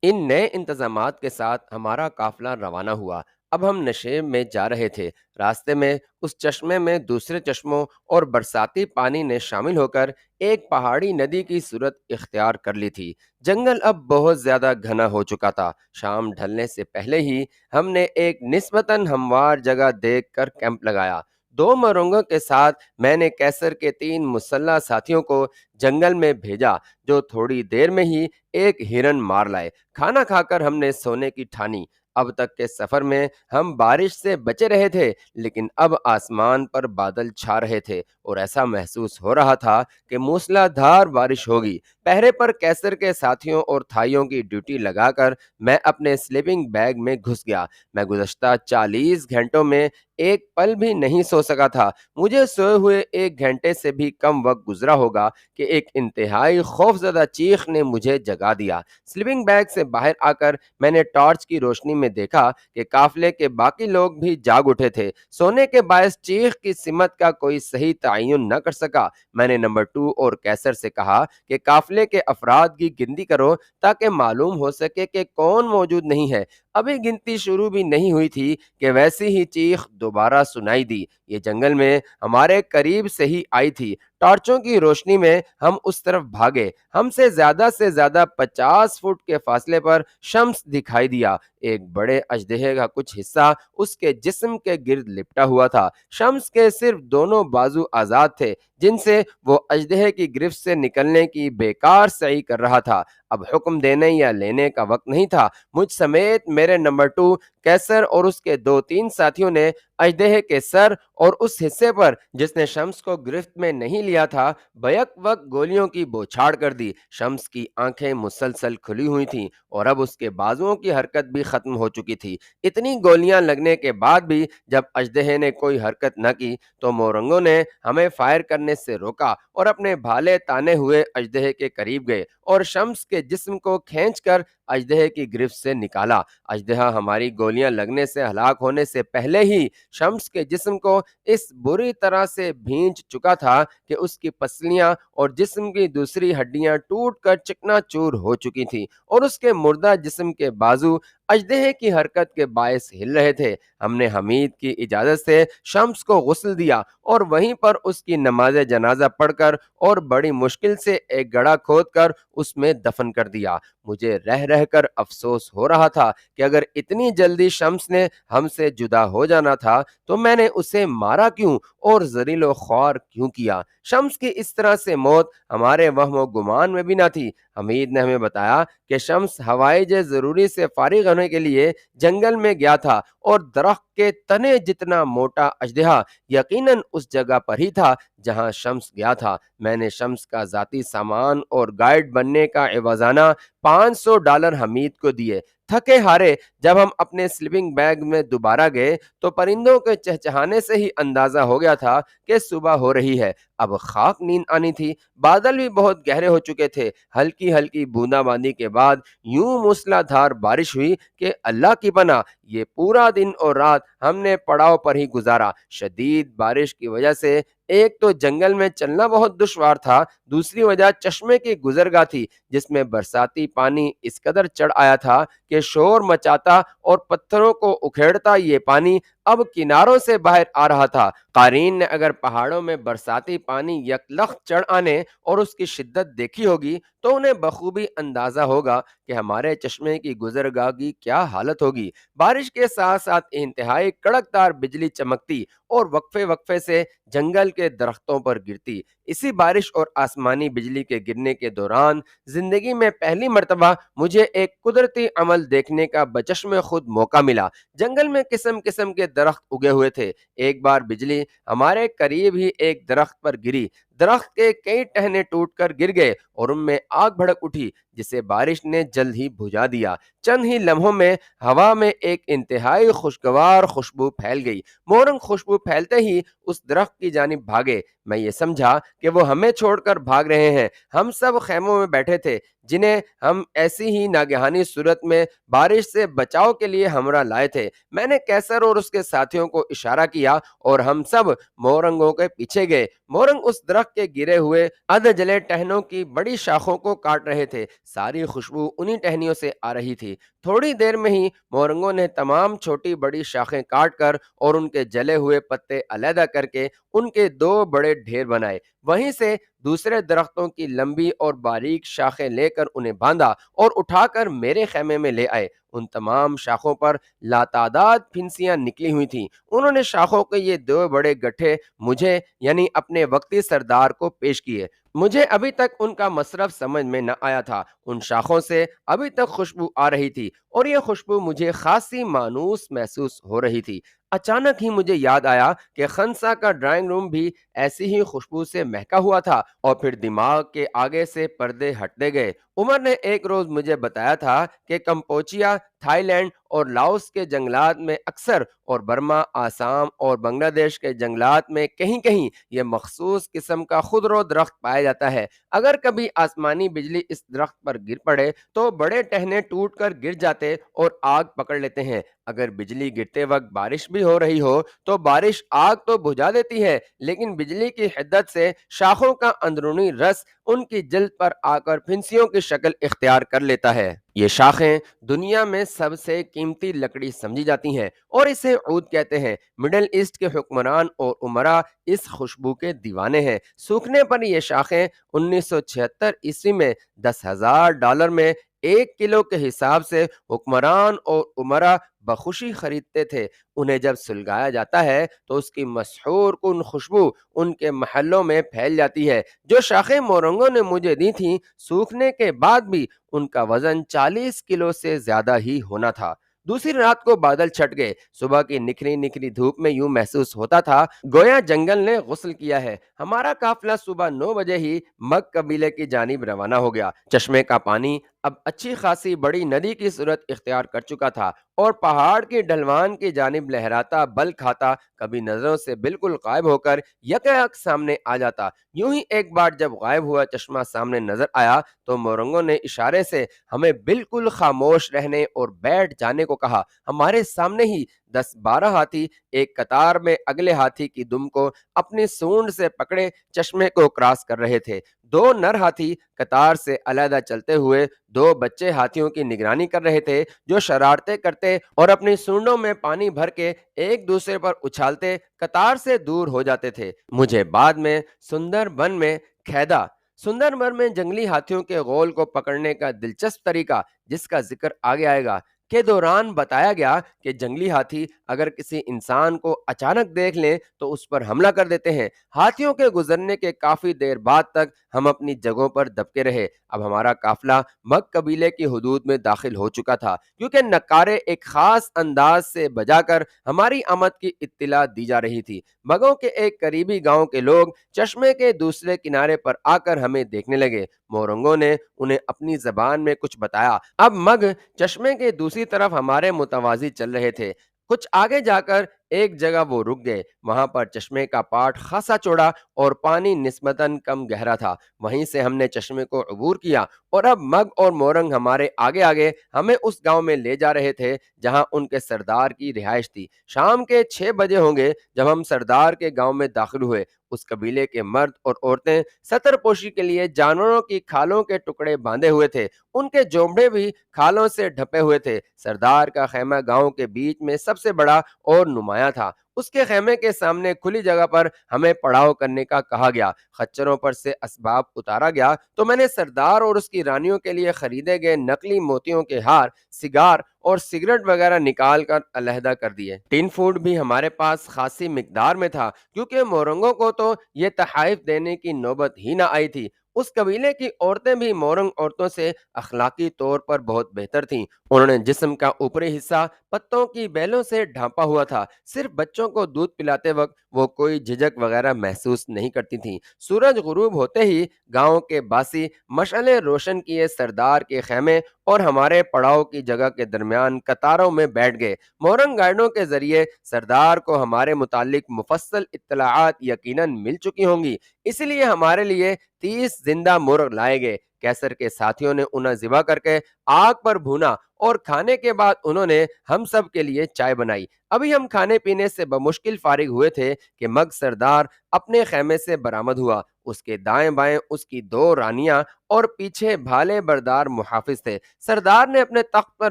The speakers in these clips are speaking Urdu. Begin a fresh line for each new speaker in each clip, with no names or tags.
ان نئے انتظامات کے ساتھ ہمارا قافلہ روانہ ہوا۔ اب ہم نشیب میں جا رہے تھے۔ راستے میں اس چشمے میں دوسرے چشموں اور برساتی پانی نے شامل ہو کر ایک پہاڑی ندی کی صورت اختیار کر لی تھی۔ جنگل اب بہت زیادہ گھنا ہو چکا تھا۔ شام ڈھلنے سے پہلے ہی ہم نے ایک نسبتاً ہموار جگہ دیکھ کر کیمپ لگایا۔ دو مرنگوں کے ساتھ میں نے کیسر کے 3 مسلح ساتھیوں کو جنگل میں بھیجا، جو تھوڑی دیر میں ہی ایک ہرن مار لائے۔ کھانا کھا کر ہم نے سونے کی ٹھانی۔ اب تک کے سفر میں ہم بارش سے بچے رہے تھے، لیکن اب آسمان پر بادل چھا رہے تھے اور ایسا محسوس ہو رہا تھا کہ موسلا دھار بارش ہوگی۔ پہرے پر کیسر کے ساتھیوں اور تھائیوں کی ڈیوٹی لگا کر میں اپنے سلیپنگ بیگ میں گھس گیا۔ میں گزشتہ 40 گھنٹوں میں ایک پل بھی نہیں سو سکا تھا۔ مجھے سوئے ہوئے 1 گھنٹے سے بھی کم وقت گزرا ہوگا کہ ایک انتہائی خوفزدہ چیخ نے مجھے جگا دیا۔ سلیپنگ بیگ سے باہر آ کر میں نے ٹارچ کی روشنی میں دیکھا کہ قافلے کے باقی لوگ بھی جاگ اٹھے تھے۔ سونے کے باعث چیخ کی سمت کا کوئی صحیح تعین نہ کر سکا۔ میں نے نمبر 2 اور کیسر سے کہا کہ قافلے کے افراد کی گنتی کرو تاکہ معلوم ہو سکے کہ کون موجود نہیں ہے۔ ابھی گنتی شروع بھی نہیں ہوئی تھی کہ ویسی ہی چیخ دوبارہ سنائی دی۔ یہ جنگل میں ہمارے قریب سے ہی آئی تھی۔ ٹارچوں کی روشنی میں ہم اس طرف بھاگے۔ ہم سے زیادہ 50 فٹ کے فاصلے پر شمس دکھائی دیا۔ ایک بڑے اژدہے کا کچھ حصہ اس کے جسم کے گرد لپٹا ہوا تھا۔ شمس کے صرف دونوں بازو آزاد تھے، جن سے وہ اژدہے کی گرفت سے نکلنے کی بیکار سعی کر رہا تھا۔ اب حکم دینے یا لینے کا وقت نہیں تھا۔ مجھ سمیت میرے نمبر 2 کیسر اور اس کے 2-3 ساتھیوں نے اژدہے کے سر اور اس حصے پر جس نے شمس کو گرفت میں نہیں لیا تھا بیک وقت گولیوں کی بوچھاڑ کر دی۔ شمس کی آنکھیں مسلسل کھلی ہوئی تھیں اور اب اس کے بازوؤں کی حرکت بھی ختم ہو چکی تھی۔ اتنی گولیاں لگنے کے بعد بھی جب اژدہے نے کوئی حرکت نہ کی تو مورنگوں نے ہمیں فائر کرنے سے روکا اور اپنے بھالے تانے ہوئے اژدہے کے قریب گئے اور شمس کے جسم کو کھینچ کر اژدہے کی گرفت سے نکالا۔ اژدہا ہماری گولیاں لگنے سے ہلاک ہونے سے پہلے ہی شمس کے جسم کو اس بری طرح سے بھینچ چکا تھا کہ اس کی پسلیاں اور جسم کی دوسری ہڈیاں ٹوٹ کر چکنا چور ہو چکی تھیں اور اس کے مردہ جسم کے بازو اژدہے کی حرکت کے باعث ہل رہے تھے۔ ہم نے حمید کی اجازت سے شمس کو غسل دیا اور وہیں پر اس کی نماز جنازہ پڑھ کر اور بڑی مشکل سے ایک گڑھا کھود کر اس میں دفن کر دیا۔ مجھے رہ کر افسوس ہو رہا تھا کہ اگر اتنی جلدی شمس نے ہم سے جدا ہو جانا تھا تو میں نے اسے مارا کیوں اور ذلیل و خوار کیوں کیا۔ شمس کی اس طرح سے موت ہمارے وہم و گمان میں بھی نہ تھی۔ حمید نے ہمیں بتایا کہ شمس ہوائج ضروری سے فارغ ہونے کے لیے جنگل میں گیا تھا اور درخت کے تنے جتنا موٹا اژدہا یقیناً اس جگہ پر ہی تھا جہاں شمس گیا تھا۔ میں نے شمس کا ذاتی سامان اور گائیڈ بننے کا عوضانہ $500 حمید کو دیے۔ تھکے ہارے جب ہم اپنے سلیپنگ بیگ میں دوبارہ گئے تو پرندوں کے چہچہانے سے ہی اندازہ ہو گیا تھا کہ صبح ہو رہی ہے۔ اب خاک نیند آنی تھی۔ بادل بھی بہت گہرے ہو چکے تھے۔ ہلکی ہلکی بوندا باندی کے بعد یوں موسلا دھار بارش ہوئی کہ اللہ کی پناہ، یہ پورا دن اور رات ہم نے پڑاؤ پر ہی گزارا۔ شدید بارش کی وجہ سے ایک تو جنگل میں چلنا بہت دشوار تھا، دوسری وجہ چشمے کی گزرگاہ تھی جس میں برساتی پانی اس قدر چڑھ آیا تھا کہ شور مچاتا اور پتھروں کو اکھیڑتا یہ پانی اب کناروں سے باہر آ رہا تھا۔ قارئین نے اگر پہاڑوں میں برساتی پانی یکلخت چڑھ آنے اور اس کی شدت دیکھی ہوگی تو انہیں بخوبی اندازہ ہوگا کہ ہمارے چشمے کی گزرگاہ کی کیا حالت ہوگی۔ بارش کے ساتھ ساتھ انتہائی کڑکدار بجلی چمکتی اور وقفے وقفے سے جنگل کے درختوں پر گرتی۔ اسی بارش اور آسمانی بجلی کے گرنے کے دوران زندگی میں پہلی مرتبہ مجھے ایک قدرتی عمل دیکھنے کا بچشم خود موقع ملا۔ جنگل میں قسم قسم کے درخت اگے ہوئے تھے۔ ایک بار بجلی ہمارے قریب ہی ایک درخت پر گری۔ درخت کے کئی ٹہنے ٹوٹ کر گر گئے اور ان میں آگ بھڑک اٹھی جسے بارش نے جلد ہی بجھا دیا۔ چند ہی لمحوں میں ہوا میں ایک انتہائی خوشگوار خوشبو پھیل گئی۔ مورنگ خوشبو پھیلتے ہی اس درخت کی جانب بھاگے۔ میں یہ سمجھا کہ وہ ہمیں چھوڑ کر بھاگ رہے ہیں۔ ہم سب خیموں میں بیٹھے تھے جنہیں ہم ایسی ہی ناگہانی صورت میں بارش سے بچاؤ کے لیے ہمراہ لائے تھے۔ میں نے کیسر اور اس کے ساتھیوں کو اشارہ کیا اور ہم سب مورنگوں کے پیچھے گئے۔ مورنگ اس درخت کے گرے ہوئے ادھ جلے ٹہنوں کی بڑی شاخوں کو کاٹ رہے تھے۔ ساری خوشبو انہی ٹہنیوں سے آ رہی تھی۔ تھوڑی دیر میں ہی مورنگوں نے تمام چھوٹی بڑی شاخیں کاٹ کر اور ان کے جلے ہوئے پتے علیحدہ کر کے ان کے دو بڑے ڈھیر بنائے۔ وہیں سے دوسرے درختوں کی لمبی اور باریک شاخیں لے کر انہیں باندھا اور اٹھا کر میرے خیمے میں لے آئے۔ ان تمام شاخوں پر لاتعداد پھنسیاں نکلی ہوئی تھیں۔ انہوں نے شاخوں کے یہ دو بڑے گٹھے مجھے یعنی اپنے وقتی سردار کو پیش کیے۔ مجھے ابھی تک ان کا مصرف سمجھ میں نہ آیا تھا۔ ان شاخوں سے ابھی تک خوشبو آ رہی تھی اور یہ خوشبو مجھے خاصی مانوس محسوس ہو رہی تھی۔ اچانک ہی مجھے یاد آیا کہ خنسا کا ڈرائنگ روم بھی ایسی ہی خوشبو سے مہکا ہوا تھا اور پھر دماغ کے آگے سے پردے ہٹتے گئے۔ عمر نے ایک روز مجھے بتایا تھا کہ کمپوچیا، تھائی لینڈ اور لاؤس کے جنگلات میں اکثر اور برما، آسام اور بنگلہ دیش کے جنگلات میں کہیں کہیں یہ مخصوص قسم کا خودرو درخت پایا جاتا ہے۔ اگر کبھی آسمانی بجلی اس درخت پر گر پڑے تو بڑے ٹہنے ٹوٹ کر گر جاتے اور آگ پکڑ لیتے ہیں۔ اگر بجلی گرتے وقت بارش بھی ہو رہی ہو تو بارش آگ تو بجھا دیتی ہے، لیکن بجلی کی حدت سے شاخوں کا اندرونی رس ان کی جلد پر آ کر پھنسیوں کی شکل اختیار کر لیتا ہے۔ یہ شاخیں دنیا میں سب سے قیمتی لکڑی سمجھی جاتی ہیں اور اسے عود کہتے ہیں۔ مڈل ایسٹ کے حکمران اور امراء اس خوشبو کے دیوانے ہیں۔ سوکھنے پر یہ شاخیں 1976 میں $10,000 میں 1 کلو کے حساب سے حکمران اور امراء بخوشی خریدتے تھے۔ انہیں جب سلگایا جاتا ہے تو اس کی مسحور کن خوشبو ان کے محلوں میں پھیل جاتی ہے۔ جو شاخیں مورنگوں نے مجھے دی تھیں، سوکھنے کے بعد بھی ان کا وزن 40 کلو سے زیادہ ہی ہونا تھا۔ دوسری رات کو بادل چھٹ گئے۔ صبح کی نکھری نکھری دھوپ میں یوں محسوس ہوتا تھا گویا جنگل نے غسل کیا ہے۔ ہمارا قافلہ صبح 9 بجے ہی مگ قبیلے کی جانب روانہ ہو گیا۔ چشمے کا پانی اب اچھی خاصی بڑی ندی کی صورت اختیار کر چکا تھا اور پہاڑ کی ڈھلوان کی جانب لہراتا بل کھاتا کبھی نظروں سے بالکل غائب ہو کر یکایک سامنے آ جاتا۔ یوں ہی ایک بار جب غائب ہوا چشمہ سامنے نظر آیا تو مورنگوں نے اشارے سے ہمیں بالکل خاموش رہنے اور بیٹھ جانے کو کہا۔ ہمارے سامنے ہی 10-12 ہاتھی ایک قطار میں اگلے ہاتھی کی دم کو اپنی سونڈ سے پکڑے چشمے کو کراس کر رہے تھے۔ دو نر ہاتھی قطار سے علیحدہ چلتے ہوئے دو بچے ہاتھیوں کی نگرانی کر رہے تھے جو شرارتیں کرتے اور اپنی سونڈوں میں پانی بھر کے ایک دوسرے پر اچھالتے قطار سے دور ہو جاتے تھے۔ مجھے بعد میں سندر بن میں کھیدا سندر بن میں جنگلی ہاتھیوں کے غول کو پکڑنے کا دلچسپ طریقہ، جس کا ذکر آگے آئے گا، کے دوران بتایا گیا کہ جنگلی ہاتھی اگر کسی انسان کو اچانک دیکھ لیں تو اس پر حملہ کر دیتے ہیں۔ ہاتھیوں کے گزرنے کے کافی دیر بعد تک ہم اپنی جگہوں پر دبکے رہے۔ اب ہمارا قافلہ مگ قبیلے کی حدود میں داخل ہو چکا تھا، کیونکہ نقارے ایک خاص انداز سے بجا کر ہماری آمد کی اطلاع دی جا رہی تھی۔ مگوں کے ایک قریبی گاؤں کے لوگ چشمے کے دوسرے کنارے پر آ کر ہمیں دیکھنے لگے۔ مورنگوں نے انہیں اپنی زبان میں کچھ بتایا۔ اب مگ چشمے کے دوسری طرف ہمارے متوازی چل رہے تھے۔ کچھ آگے جا کر ایک جگہ وہ رک گئے۔ وہاں پر چشمے کا پاٹ خاصا چوڑا اور پانی نسبتاً کم گہرا تھا۔ وہیں سے ہم نے چشمے کو عبور کیا اور اب مگ اور مورنگ ہمارے آگے آگے ہمیں اس گاؤں میں لے جا رہے تھے جہاں ان کے سردار کی رہائش تھی۔ شام کے 6 بجے ہوں گے جب ہم سردار کے گاؤں میں داخل ہوئے۔ اس قبیلے کے مرد اور عورتیں ستر پوشی کے لیے جانوروں کی کھالوں کے ٹکڑے باندھے ہوئے تھے۔ ان کے جوبڑے بھی کھالوں سے ڈھپے ہوئے تھے۔ سردار کا خیمہ گاؤں کے بیچ میں سب سے بڑا اور نمایاں تھا۔ اس کے خیمے کے سامنے کھلی جگہ پر ہمیں پڑاؤ کرنے کا کہا گیا۔ خچروں پر سے اسباب اتارا گیا تو میں نے سردار اور اس کی رانیوں کے لیے خریدے گئے نقلی موتیوں کے ہار، سگار اور سگریٹ وغیرہ نکال کر علیحدہ کر دیے۔ ٹین فوڈ بھی ہمارے پاس خاصی مقدار میں تھا، کیونکہ مورنگوں کو تو یہ تحائف دینے کی نوبت ہی نہ آئی تھی۔ اس قبیلے کی عورتیں بھی مورنگ عورتوں سے اخلاقی طور پر بہت بہتر تھیں۔ انہوں نے جسم کا اوپری حصہ پتوں کی بیلوں سے ڈھانپا ہوا تھا، صرف بچوں کو دودھ پلاتے وقت وہ کوئی جھجک وغیرہ محسوس نہیں کرتی تھیں۔ سورج غروب ہوتے ہی گاؤں کے باسی مشعلیں روشن کیے سردار کے خیمے اور ہمارے پڑاؤ کی جگہ کے درمیان قطاروں میں بیٹھ گئے۔ مورنگ گائیڈوں کے ذریعے سردار کو ہمارے متعلق مفصل اطلاعات یقیناً مل چکی ہوں گی، اس لیے ہمارے لیے 30 زندہ مرغ لائے گئے۔ کیسر کے ساتھیوں نے انہیں ذبح کر کے آگ پر بھونا اور کھانے کے بعد انہوں نے ہم سب کے لیے چائے بنائی۔ ابھی ہم کھانے پینے سے بمشکل فارغ ہوئے تھے کہ مگ سردار اپنے خیمے سے برآمد ہوا۔ اس کے دائیں بائیں اس کی 2 رانیاں اور پیچھے بھالے بردار محافظ تھے۔ سردار نے اپنے تخت پر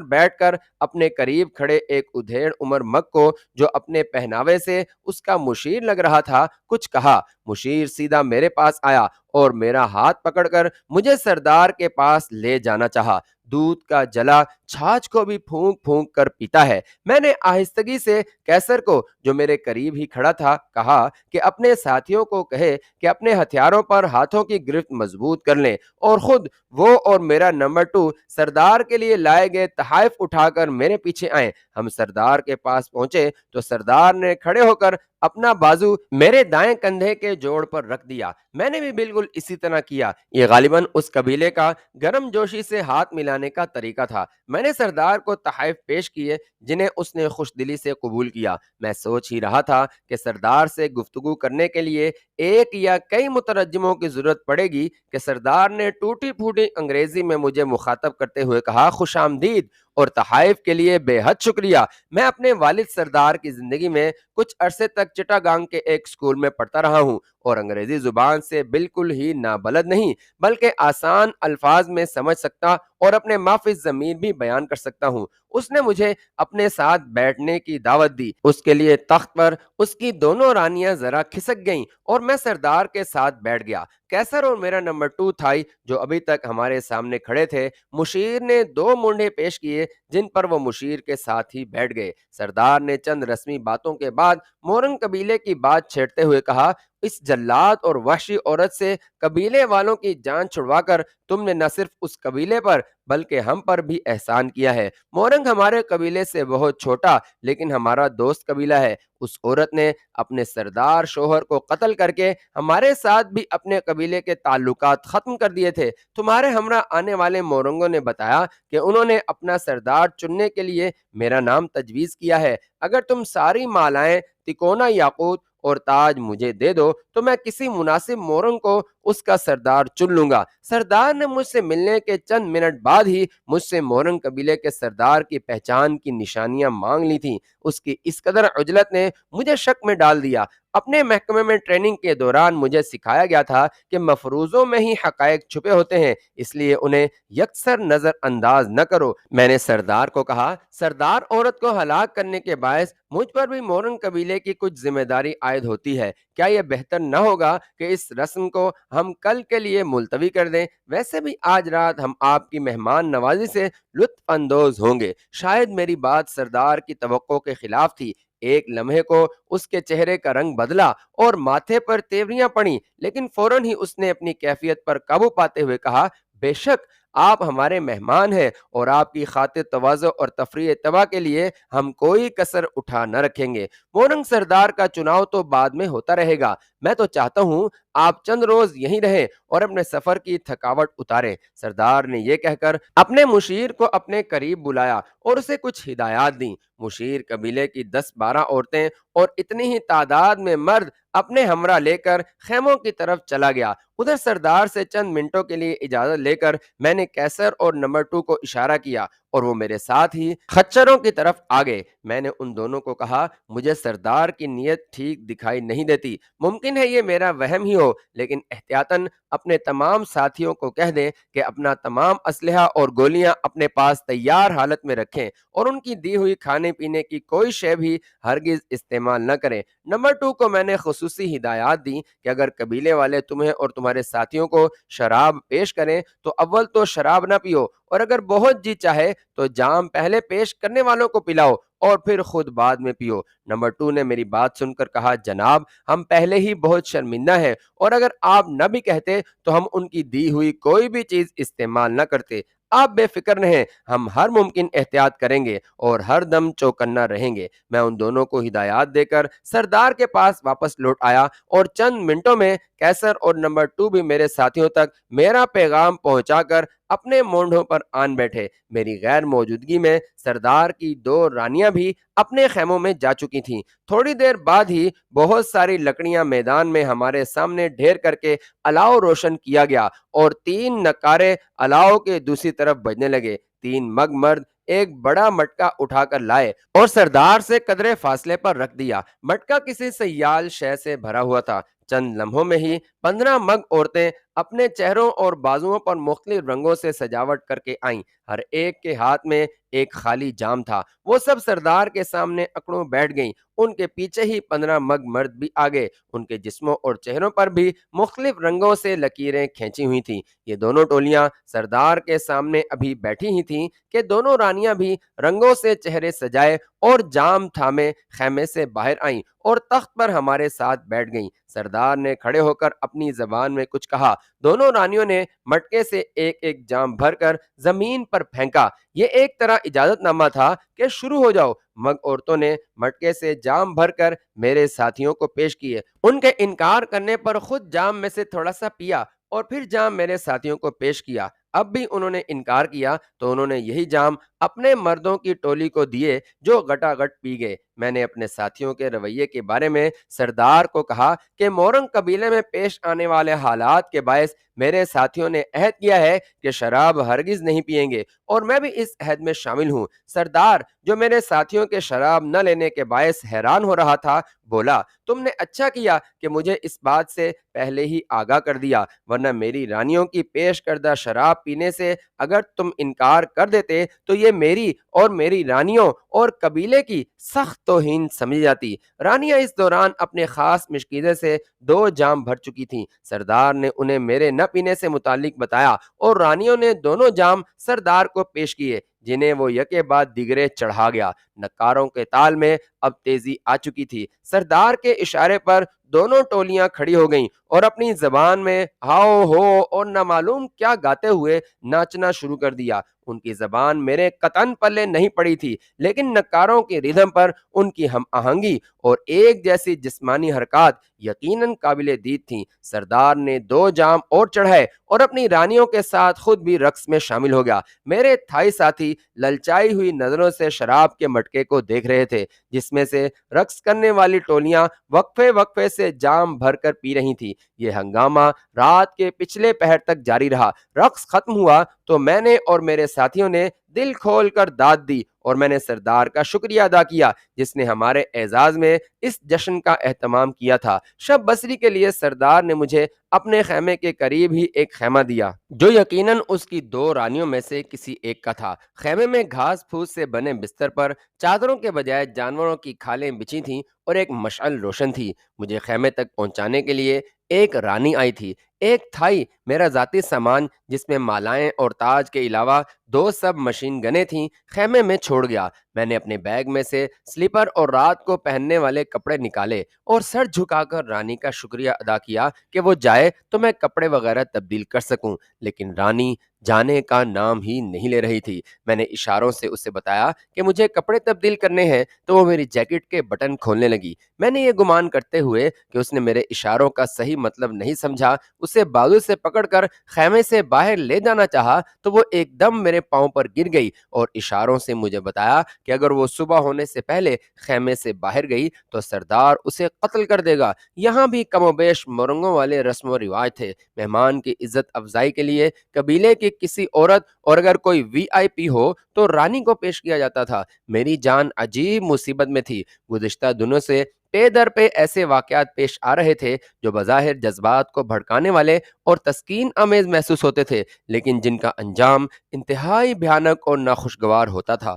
بیٹھ کر اپنے قریب کھڑے ایک ادھیڑ عمر مگ کو، جو اپنے پہناوے سے اس کا مشیر لگ رہا تھا، کچھ کہا۔ مشیر سیدھا میرے پاس آیا اور میرا ہاتھ پکڑ کر مجھے سردار کے پاس لے جانا چاہا۔ دودھ کا جلا چھاچھ کو بھی پھونک پھونک کر پیتا ہے۔ میں نے آہستگی سے کیسر کو، جو میرے قریب ہی کھڑا تھا، کہا کہ اپنے ساتھیوں کو کہے کہ اپنے ہتھیاروں پر ہاتھوں کی گرفت مضبوط کر لیں، اور خود وہ اور میرا نمبر 2 سردار کے لیے لائے گئے تحائف اٹھا کر میرے پیچھے آئیں۔ ہم سردار کے پاس پہنچے تو سردار نے کھڑے ہو کر اپنا بازو میرے دائیں کندھے کے جوڑ پر رکھ دیا۔ میں نے بھی بالکل اسی طرح کیا۔ یہ غالباً اس قبیلے کا گرم جوشی سے ہاتھ ملانے کا طریقہ تھا۔ میں نے سردار کو تحائف پیش کیے جنہیں اس نے خوش دلی سے قبول کیا۔ میں سوچ ہی رہا تھا کہ سردار سے گفتگو کرنے کے لیے ایک یا کئی مترجموں کی ضرورت پڑے گی کہ سردار نے ٹوٹی پھوٹی انگریزی میں مجھے مخاطب کرتے ہوئے کہا، خوش آمدید اور تحائف کے لیے بے حد شکریہ۔ میں اپنے والد سردار کی زندگی میں کچھ عرصے تک چٹاگانگ کے ایک اسکول میں پڑھتا رہا ہوں اور انگریزی زبان سے بالکل ہی نابلد نہیں، بلکہ آسان الفاظ میں سمجھ سکتا اور اپنے مافی ضمیر بھی بیان کر سکتا ہوں۔ اس نے مجھے اپنے ساتھ بیٹھنے کی دعوت دی۔ اس کے لیے تخت پر اس کی دونوں رانیاں ذرا کھسک گئیں اور میں سردار کے ساتھ بیٹھ گیا۔ کیسر اور میرا نمبر 2 تھائی، جو ابھی تک ہمارے سامنے کھڑے تھے، مشیر نے 2 مونڈے پیش کیے جن پر وہ مشیر کے ساتھ ہی بیٹھ گئے۔ سردار نے چند رسمی باتوں کے بعد مورنگ قبیلے کی بات چھیڑتے ہوئے کہا، اس جلاد اور وحشی عورت سے قبیلے والوں کی جان چھڑوا کر تم نے نہ صرف اس قبیلے پر بلکہ ہم پر بھی احسان کیا ہے۔ مورنگ ہمارے قبیلے سے بہت چھوٹا لیکن ہمارا دوست قبیلہ ہے۔ اس عورت نے اپنے سردار شوہر کو قتل کر کے ہمارے ساتھ بھی اپنے قبیلے کے تعلقات ختم کر دیے تھے۔ تمہارے ہمراہ آنے والے مورنگوں نے بتایا کہ انہوں نے اپنا سردار چننے کے لیے میرا نام تجویز کیا ہے۔ اگر تم ساری مالائیں، تکونا یاقوت اور تاج مجھے دے دو تو میں کسی مناسب مورنگ کو اس کا سردار چن لوں گا۔ سردار نے مجھ سے ملنے کے چند منٹ بعد ہی مجھ سے مورنگ قبیلے کے سردار کی پہچان کی نشانیاں مانگ لی تھیں۔ اس کی اس قدر عجلت نے مجھے شک میں ڈال دیا۔ اپنے محکمے میں ٹریننگ کے دوران مجھے سکھایا گیا تھا کہ مفروضوں میں ہی حقائق چھپے ہوتے ہیں، اس لیے انہیں یکسر نظر انداز نہ کرو۔ میں نے سردار کو کہا، سردار عورت کو ہلاک کرنے کے باعث مجھ پر بھی مورنگ قبیلے کی کچھ ذمہ داری عائد ہوتی ہے۔ کیا یہ بہتر نہ ہوگا کہ اس رسم کو ہم کل کے لیے ملتوی کر دیں؟ ویسے بھی آج رات ہم آپ کی مہمان نوازی سے لطف اندوز ہوں گے۔ شاید میری بات سردار کی توقع کے خلاف تھی۔ ایک لمحے کو اس کے چہرے کا رنگ بدلا اور ماتھے پر تیوریاں پڑیں، لیکن فوراً ہی اس نے اپنی کیفیت پر قابو پاتے ہوئے کہا، بے شک آپ ہمارے مہمان ہیں اور آپ کی خاطر تواضع اور تفریح اتباع کے لیے ہم کوئی کسر اٹھا نہ رکھیں گے۔ مورنگ سردار کا چناؤ تو بعد میں ہوتا رہے گا، میں تو چاہتا ہوں آپ چند روز یہیں رہیں اور اپنے سفر کی تھکاوٹ اتاریں۔ سردار نے یہ کہہ کر اپنے مشیر کو اپنے قریب بلایا اور اسے کچھ ہدایات دیں۔ مشیر قبیلے کی 10-12 عورتیں اور اتنی ہی تعداد میں مرد اپنے ہمراہ لے کر خیموں کی طرف چلا گیا۔ ادھر سردار سے چند منٹوں کے لیے اجازت لے کر میں نے کیسر اور نمبر 2 کو اشارہ کیا اور وہ میرے ساتھ ہی خچروں کی طرف آگے۔ میں نے ان دونوں کو کہا، مجھے سردار کی نیت ٹھیک دکھائی نہیں دیتی، ممکن ہے یہ میرا وہم ہی ہو، لیکن احتیاطاً اپنے تمام ساتھیوں کو کہہ دیں کہ اپنا تمام اسلحہ اور گولیاں اپنے پاس تیار حالت میں رکھیں اور ان کی دی ہوئی کھانے پینے کی کوئی شے بھی ہرگز استعمال نہ کریں۔ نمبر 2 کو میں نے خصوصی ہدایات دی کہ اگر قبیلے والے تمہیں اور تمہارے ساتھیوں کو شراب پیش کریں تو اول تو شراب نہ پیو، اور اگر بہت جی چاہے تو جام پہلے پیش کرنے والوں کو پلاؤ اور پھر خود بعد میں پیو۔ نمبر 2 نے میری بات سن کر کہا، جناب ہم پہلے ہی بہت شرمندہ ہیں، اور اگر آپ نہ بھی کہتے تو ہم ان کی دی ہوئی کوئی بھی چیز استعمال نہ کرتے۔ آپ بے فکر رہیں، ہم ہر ممکن احتیاط کریں گے اور ہر دم چوکنا رہیں گے۔ میں ان دونوں کو ہدایات دے کر سردار کے پاس واپس لوٹ آیا، اور چند منٹوں میں کیسر اور نمبر 2 بھی میرے ساتھیوں تک میرا پیغام پہنچا کر اپنے مونڈھوں پر آن بیٹھے۔ میری غیر موجودگی میں سردار کی 2 رانیاں بھی اپنے خیموں میں جا چکی تھیں۔ تھوڑی دیر بعد ہی بہت ساری لکڑیاں میدان میں ہمارے سامنے ڈھیر کر کے الاؤ روشن کیا گیا، اور 3 نقارے الاؤ کے دوسری طرف بجنے لگے۔ 3 مگ مرد ایک بڑا مٹکا اٹھا کر لائے اور سردار سے قدرے فاصلے پر رکھ دیا۔ مٹکا کسی سیال شے سے بھرا ہوا تھا۔ چند لمحوں میں ہی 15 مگ عورتیں اپنے چہروں اور بازوؤں پر مختلف رنگوں سے سجاوٹ کر کے آئیں۔ ہر ایک کے ہاتھ میں ایک خالی جام تھا۔ وہ سب سردار کے سامنے اکڑوں بیٹھ گئیں۔ ان کے پیچھے ہی 15 مگ مرد بھی آگے۔ ان کے جسموں اور چہروں پر بھی مختلف رنگوں سے لکیریں کھینچی ہوئی تھیں۔ یہ دونوں ٹولیاں سردار کے سامنے ابھی بیٹھی ہی تھیں کہ دونوں رانیاں بھی رنگوں سے چہرے سجائے اور جام تھامے خیمے سے باہر آئیں اور تخت پر ہمارے ساتھ بیٹھ گئیں۔ سردار نے کھڑے ہو کر اپنی زبان میں کچھ کہا۔ دونوں رانیوں نے مٹکے سے ایک ایک جام بھر کر زمین پر پھینکا۔ یہ ایک طرح اجازت نامہ تھا کہ شروع ہو جاؤ۔ مگ عورتوں نے مٹکے سے جام بھر کر میرے ساتھیوں کو پیش کیے۔ ان کے انکار کرنے پر خود جام میں سے تھوڑا سا پیا اور پھر جام میرے ساتھیوں کو پیش کیا۔ اب بھی انہوں نے انکار کیا تو انہوں نے یہی جام اپنے مردوں کی ٹولی کو دیے، جو گٹا گٹ پی گئے۔ میں نے اپنے ساتھیوں کے رویے کے بارے میں سردار کو کہا کہ مورنگ قبیلے میں پیش آنے والے حالات کے باعث میرے ساتھیوں نے عہد کیا ہے کہ شراب ہرگز نہیں پئیں گے، اور میں بھی اس عہد میں شامل ہوں۔ سردار، جو میرے ساتھیوں کے شراب نہ لینے کے باعث حیران ہو رہا تھا، بولا، تم نے اچھا کیا کہ مجھے اس بات سے پہلے ہی آگاہ کر دیا، ورنہ میری رانیوں کی پیش کردہ شراب پینے سے اگر تم انکار کر دیتے تو یہ میری اور میری رانیوں اور قبیلے کی سخت توہین سمجھی جاتی۔ رانیاں اس دوران اپنے خاص مشکیزے سے 2 جام بھر چکی تھیں۔ سردار نے انہیں میرے نہ پینے سے متعلق بتایا، اور رانیوں نے دونوں جام سردار کو پیش کیے، جنہیں وہ یکے بعد دیگرے چڑھا گیا۔ نقاروں کے تال میں اب تیزی آ چکی تھی۔ سردار کے اشارے پر دونوں ٹولیاں کھڑی ہو گئیں اور اپنی زبان میں ہاؤ ہو اور نہ معلوم کیا گاتے ہوئے ناچنا شروع کر دیا۔ ان کی زبان میرے قطن پلے نہیں پڑی تھی، لیکن نقاروں کے ردھم پر ان کی ہم آہنگی اور ایک جیسی جسمانی حرکات یقیناً قابل دید تھیں۔ سردار نے 2 جام اور چڑھائے اور اپنی رانیوں کے ساتھ خود بھی رقص میں شامل ہو گیا۔ میرے تھائی ساتھی للچائی ہوئی نظروں سے شراب کے مٹکے کو دیکھ رہے تھے، جس میں سے رقص کرنے والی ٹولیاں وقفے وقفے سے جام بھر کر پی رہی تھیں۔ یہ ہنگامہ رات کے پچھلے پہر تک جاری رہا۔ رقص ختم ہوا تو میں نے اور میرے ساتھیوں نے دل کھول کر داد دی، اور میں نے سردار کا شکریہ ادا کیا جس نے ہمارے اعزاز میں اس جشن کا اہتمام کیا تھا۔ شب بسری کے لیے سردار نے مجھے اپنے خیمے کے قریب ہی ایک خیمہ دیا، جو یقیناً اس کی 2 رانیوں میں سے کسی ایک کا تھا۔ خیمے میں گھاس پھوس سے بنے بستر پر چادروں کے بجائے جانوروں کی کھالیں بچھی تھیں اور ایک مشعل روشن تھی۔ مجھے خیمے تک پہنچانے کے لیے ایک رانی آئی تھی۔ ایک تھائی میرا ذاتی سامان، جس میں مالائیں اور تاج کے علاوہ 2 سب مشین گنیں تھیں، خیمے میں چھوڑ گیا۔ میں نے اپنے بیگ میں سے سلیپر اور رات کو پہننے والے کپڑے نکالے اور سر جھکا کر رانی کا شکریہ ادا کیا کہ وہ جائے تو میں کپڑے وغیرہ تبدیل کر سکوں، لیکن رانی جانے کا نام ہی نہیں لے رہی تھی۔ میں نے اشاروں سے اسے بتایا کہ مجھے کپڑے تبدیل کرنے ہیں تو وہ میری جیکٹ کے بٹن کھولنے لگی۔ میں نے یہ گمان کرتے ہوئے کہ اس نے میرے اشاروں کا صحیح مطلب نہیں سمجھا، اسے بازو سے پکڑ کر خیمے سے باہر لے جانا چاہا تو وہ ایک دم میرے پاؤں پر گر گئی اور اشاروں سے مجھے بتایا کہ اگر وہ صبح ہونے سے پہلے خیمے سے باہر گئی تو سردار اسے قتل کر دے گا۔ یہاں بھی کم و بیش مورنگوں والے رسم و رواج تھے۔ مہمان کی عزت افزائی کے لیے قبیلے کی کسی عورت اور اگر کوئی وی آئی پی ہو تو رانی کو پیش کیا جاتا تھا۔ میری جان عجیب مصیبت میں تھی۔ گزشتہ دنوں سے پے در پہ ایسے واقعات پیش آ رہے تھے جو بظاہر جذبات کو بھڑکانے والے اور تسکین آمیز محسوس ہوتے تھے، لیکن جن کا انجام انتہائی بھیانک اور ناخوشگوار ہوتا تھا۔